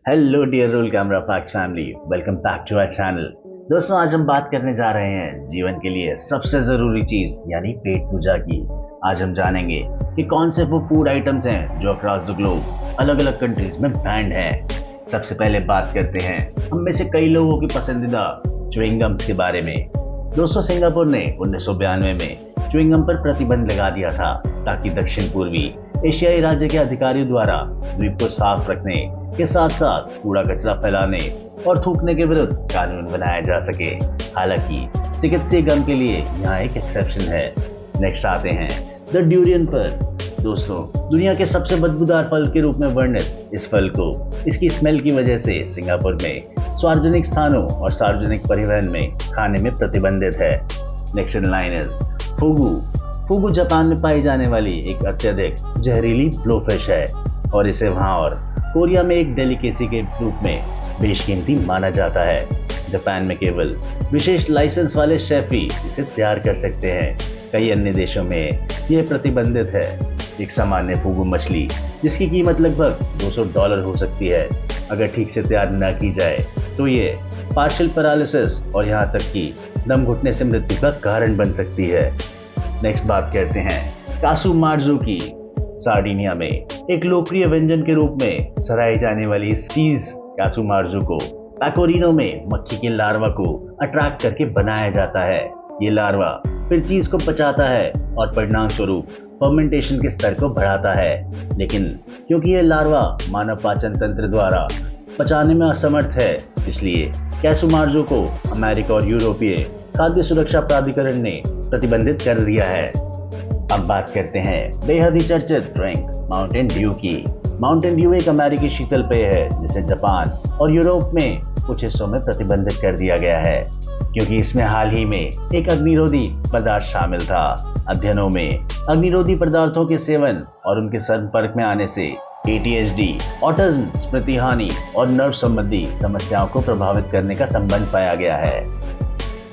Hello dear roll camera facts family, welcome back to our channel. दोस्तों, आज हम बात करने जा रहे हैं जीवन के लिए सबसे जरूरी चीज यानी पेट पूजा की। आज हम जानेंगे कि कौन से वो फूड आइटम्स हैं जो अक्रॉस द ग्लोब अलग अलग कंट्रीज में बैंड हैं। सबसे पहले बात करते हैं हम में से कई लोगों की पसंदीदा च्युइंगम्स के बारे में। दोस्तों, सिंगापुर ने 1992 में च्युइंगम पर प्रतिबंध लगा दिया था ताकि दक्षिण पूर्वी एशियाई राज्य के अधिकारियों द्वारा द्वीप को साफ रखने के साथ साथ कूड़ा कचरा फैलाने और थूकने के विरुद्ध कानून बनाया जा सके। हालांकि चिकित्सीय गम के लिए यहाँ एक एक्सेप्शन है। नेक्स्ट आते हैं द ड्यूरियन पर। दोस्तों, दुनिया के सबसे बदबूदार फल के रूप में वर्णित इस फल को इसकी स्मेल की वजह से सिंगापुर में सार्वजनिक स्थानों और सार्वजनिक परिवहन में खाने में प्रतिबंधित है। Next in line is fugu. Fugu Japan में पाई जाने वाली एक अत्यधिक जहरीली ब्लोफिश है और इसे वहाँ और कोरिया में एक डेलिकेसी के रूप में बेशकीमती माना जाता है। जापान में केवल विशेष लाइसेंस वाले शेफ ही इसे तैयार कर सकते हैं। कई अन्य देशों में यह प्रतिबंधित है। एक सामान्य फुगु मछली जिसकी कीमत लगभग $200 हो सकती है, अगर ठीक से तैयार न की जाए तो ये पार्शियल पैरालिसिस और यहाँ तक कि दम घुटने से मृत्यु का कारण बन सकती है। नेक्स्ट बात करते हैं कासू मार्जो की। सार्डिनिया में एक लोकप्रिय व्यंजन के रूप में सराही जाने वाली इस चीज कासू मार्जो को पैकोरिनो में मक्खी के लार्वा को अट्रैक्ट करके बनाया जाता है। ये लार्वा फिर चीज को पचाता है और परिणाम स्वरूप फर्मेंटेशन के स्तर को बढ़ाता है। लेकिन क्योंकि ये लार्वा मानव पाचन तंत्र द्वारा पचाने में असमर्थ है, इसलिए कासू मार्जो को अमेरिका और यूरोपीय खाद्य सुरक्षा प्राधिकरण ने प्रतिबंधित कर दिया है। अब बात करते हैं बेहद ही चर्चित ड्रिंक माउंटेन ड्यू की। माउंटेन ड्यू एक अमेरिकी शीतल पेय है जिसे जापान और यूरोप में कुछ हिस्सों में प्रतिबंधित कर दिया गया है क्योंकि इसमें हाल ही में एक अग्निरोधी पदार्थ शामिल था। अध्ययनों में अग्निरोधी पदार्थों के सेवन और उनके संपर्क में आने से ADHD, ऑटिज्म, स्मृति हानि और नर्व संबंधी समस्याओं को प्रभावित करने का संबंध पाया गया है।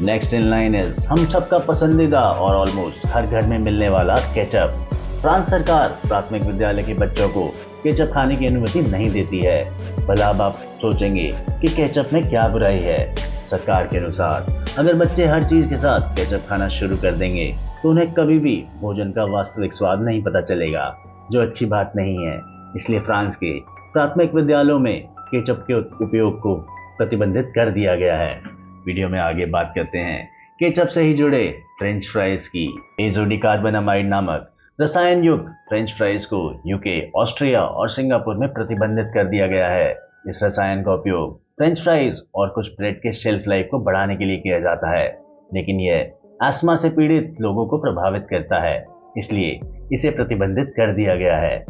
नेक्स्ट इन लाइन इज हम सबका पसंदीदा और ऑलमोस्ट हर घर में मिलने वाला केचप। फ्रांस सरकार प्राथमिक विद्यालय के बच्चों को केचप खाने की अनुमति नहीं देती है। भला अब आप सोचेंगे कि केचप में क्या बुराई है। सरकार के अनुसार अगर बच्चे हर चीज के साथ केचप खाना शुरू कर देंगे तो उन्हें कभी भी भोजन का वास्तविक स्वाद नहीं पता चलेगा, जो अच्छी बात नहीं है। इसलिए फ्रांस के प्राथमिक विद्यालयों में केचप के उपयोग को प्रतिबंधित कर दिया गया है। वीडियो में आगे बात करते हैं केचप से ही जुड़े फ्रेंच फ्राइज की। एजोडिकार्बोनामाइड नामक रसायन युक्त फ्रेंच फ्राइज को यूके, ऑस्ट्रिया और सिंगापुर में प्रतिबंधित कर दिया गया है। इस रसायन का उपयोग फ्रेंच फ्राइज और कुछ ब्रेड के शेल्फ लाइफ को बढ़ाने के लिए किया जाता है, लेकिन यह अस्थमा से पीड़ित लोगों को प्रभावित करता है, इसलिए इसे प्रतिबंधित कर दिया गया है।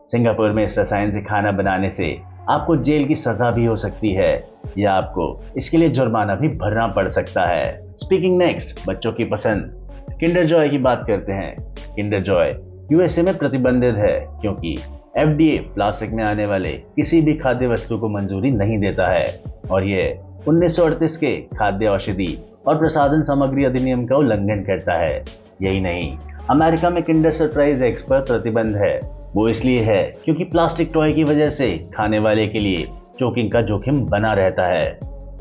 सिंगापुर में इस रसायन से खाना बनाने से आपको जेल की सजा भी हो सकती है या आपको इसके लिए जुर्माना भी भरना पड़ सकता है। स्पीकिंग नेक्स्ट बच्चों की पसंद किंडर जॉय की बात करते हैं। किंडर जॉय USA में प्रतिबंधित है क्योंकि FDA प्लास्टिक में आने वाले किसी भी खाद्य वस्तु को मंजूरी नहीं देता है और यह 1938 के खाद्य औषधि और प्रसाधन सामग्री अधिनियम का उल्लंघन करता है। यही नहीं, अमेरिका में किंडर सरप्राइज एग्स पर प्रतिबंध है। वो इसलिए है क्योंकि प्लास्टिक टॉय की वजह से खाने वाले के लिए चोकिंग का जोखिम बना रहता है।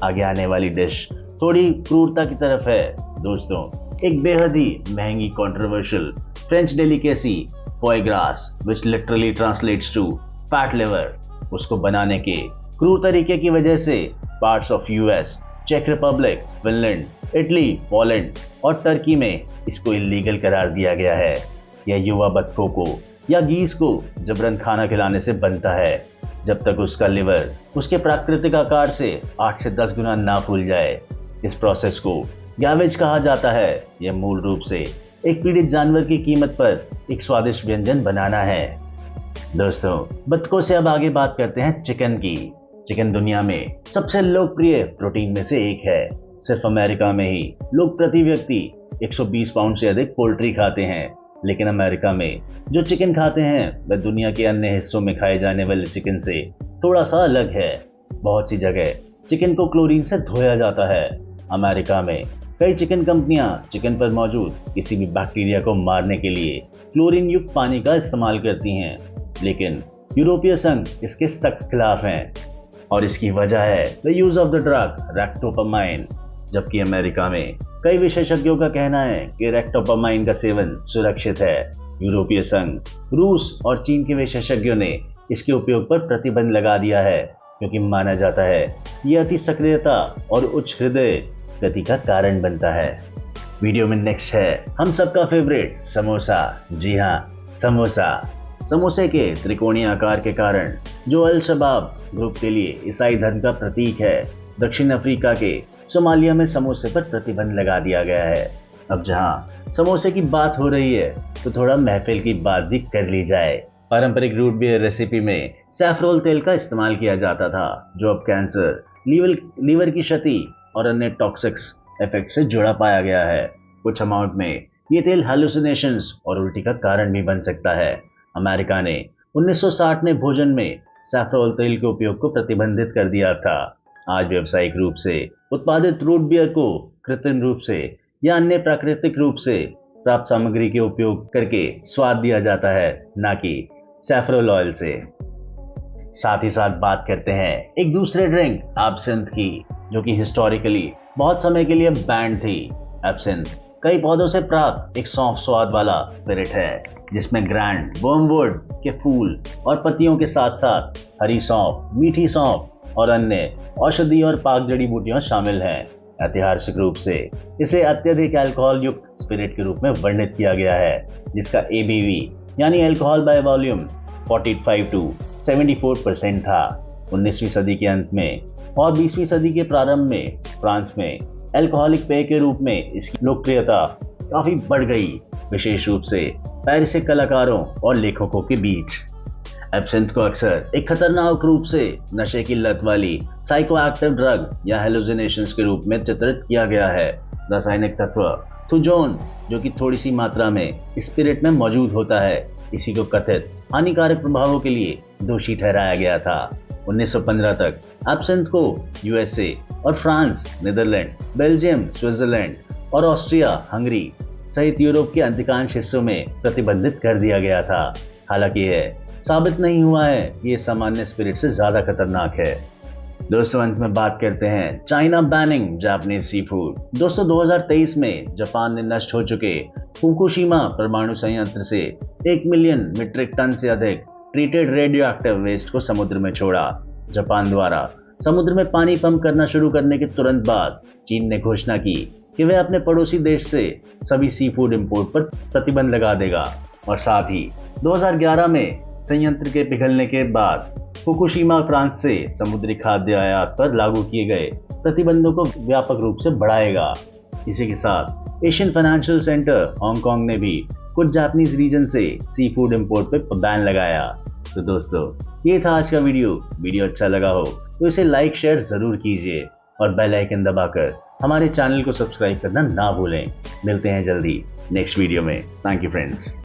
आगे आने वाली डिश थोड़ी क्रूरता की तरफ है। दोस्तों, एक बेहद ही महंगी controversial French delicacy foie gras which literally translates to fat liver, उसको बनाने के क्रूर तरीके की वजह से पार्ट्स ऑफ US, चेक रिपब्लिक, फिनलैंड, इटली, पोलैंड और टर्की में इसको इलीगल करार दिया गया है। यह युवा बच्चों को या गीस को जबरन खाना खिलाने से बनता है जब तक उसका लिवर उसके प्राकृतिक आकार से 8 से 10 गुना ना फूल जाए। इस प्रोसेस को गैवेज कहा जाता है। यह मूल रूप से एक पीड़ित जानवर की कीमत पर एक स्वादिष्ट व्यंजन बनाना है। दोस्तों, बतखों से अब आगे बात करते हैं चिकन की। चिकन दुनिया में सबसे लोकप्रिय प्रोटीन में से एक है। सिर्फ अमेरिका में ही लोग प्रति व्यक्ति 120 पाउंड से अधिक पोल्ट्री खाते हैं, लेकिन अमेरिका में जो चिकन खाते हैं वह दुनिया के अन्य हिस्सों में खाए जाने वाले चिकन से थोड़ा सा अलग है। बहुत सी जगह चिकन को क्लोरीन से धोया जाता है। अमेरिका में कई चिकन कंपनियां चिकन पर मौजूद किसी भी बैक्टीरिया को मारने के लिए क्लोरीन युक्त पानी का इस्तेमाल करती हैं, लेकिन यूरोपीय संघ इसके सख्त खिलाफ हैं। और इसकी वजह है the use of the drug ractopamine. जबकि अमेरिका में कई विशेषज्ञों का कहना है कि रेक्टोपामाइन का सेवन सुरक्षित है। यूरोपीय संघ, रूस और चीन के विशेषज्ञों ने इसके उपयोग पर प्रतिबंध लगा दिया है, क्योंकि माना जाता है यह अति सक्रियता और उच्च हृदय गति का कारण बनता है। वीडियो में नेक्स्ट है हम सबका फेवरेट समोसा। जी हाँ, समोसा। समोसे के त्रिकोणीय आकार के कारण जो अल शबाब ग्रुप के लिए ईसाई धर्म का प्रतीक है, दक्षिण अफ्रीका के सोमालिया में समोसे पर प्रतिबंध लगा दिया गया है। अब जहां समोसे की बात हो रही है तो थोड़ा महफिल की बात भी कर ली जाए। पारंपरिक रूट बियर रेसिपी में सैफरोल तेल का इस्तेमाल किया जाता था, जो अब कैंसर, लीवर की क्षति और अन्य टॉक्सिक्स इफेक्ट से जुड़ा पाया गया है। कुछ अमाउंट में ये तेल हैलुसिनेशंस और उल्टी का कारण भी बन सकता है। अमेरिका ने 1960 में भोजन में सैफरोल तेल के उपयोग को प्रतिबंधित कर दिया था। आज व्यावसायिक रूप से उत्पादित रूट बियर को कृत्रिम रूप से या अन्य प्राकृतिक रूप से प्राप्त सामग्री के उपयोग करके स्वाद दिया जाता है, ना कि सैफरोल ऑयल से। साथ ही साथ बात करते हैं एक दूसरे ड्रिंक एब्सिंथ की, जो कि हिस्टोरिकली बहुत समय के लिए बैन थी। एब्सिंथ कई पौधों से प्राप्त एक सौंफ स्वाद वाला स्पिरिट है, जिसमें ग्रैंड वर्मवुड के फूल और पत्तियों के साथ साथ हरी सौंफ, मीठी सौंफ और अन्य औषधि और पाक जड़ी बूटियां शामिल हैं। ऐतिहासिक रूप से इसे अत्यधिक अल्कोहल युक्त स्पिरिट के रूप में वर्णित किया गया है, जिसका ABV यानी अल्कोहल बाय वॉल्यूम 45 to 74% था। 19वीं सदी के अंत में और 20वीं सदी के प्रारंभ में फ्रांस में अल्कोहलिक पेय के रूप में इसकी लोकप्रियता काफी बढ़ गई, विशेष रूप से पेरिसिक कलाकारों और लेखकों के बीच। एब्सिंथ को अक्सर एक खतरनाक रूप से नशे की लत वाली साइकोएक्टिव ड्रग या हेलुसिनेशंस के रूप में चित्रित किया गया है। रासायनिक तत्व थुजोन, जो कि थोड़ी सी मात्रा में स्पिरिट में मौजूद होता है, इसी को कथित हानिकारक प्रभावों के लिए दोषी ठहराया गया था। 1915 तक एब्सिंथ को USA और फ्रांस, नीदरलैंड, बेल्जियम, स्विट्जरलैंड और ऑस्ट्रिया हंगरी सहित यूरोप के अधिकांश हिस्सों में प्रतिबंधित कर दिया गया था। हालांकि यह साबित नहीं हुआ है कि ये सामान्य स्पिरिट से ज्यादा खतरनाक है। दोस्तों, अंत में बात करते हैं China banning Japanese sea food. दोस्तों, 2023 में जापान ने नष्ट हो चुके फुकुशिमा परमाणु संयंत्र से 1 मिलियन मीट्रिक टन से अधिक ट्रीटेड रेडियो एक्टिव वेस्ट को समुद्र में छोड़ा। जापान द्वारा समुद्र में पानी पंप करना शुरू करने के तुरंत बाद चीन ने घोषणा की कि वह अपने पड़ोसी देश से सभी सी फूड इम्पोर्ट पर प्रतिबंध लगा देगा, और साथ ही 2011 में संयंत्र के पिघलने के बाद फुकुशिमा फ्रांस से समुद्री खाद्य आयात पर लागू किए गए प्रतिबंधों को व्यापक रूप से बढ़ाएगा। इसी के साथ एशियन फाइनेंशियल सेंटर हांगकांग ने भी कुछ जापानीज रीजन से सी फूड इम्पोर्ट पर बैन लगाया। तो दोस्तों, ये था आज का वीडियो अच्छा लगा हो तो इसे लाइक शेयर जरूर कीजिए और बेल आइकन दबाकर हमारे चैनल को सब्सक्राइब करना ना भूलें। मिलते हैं जल्दी नेक्स्ट वीडियो में। Thank you friends.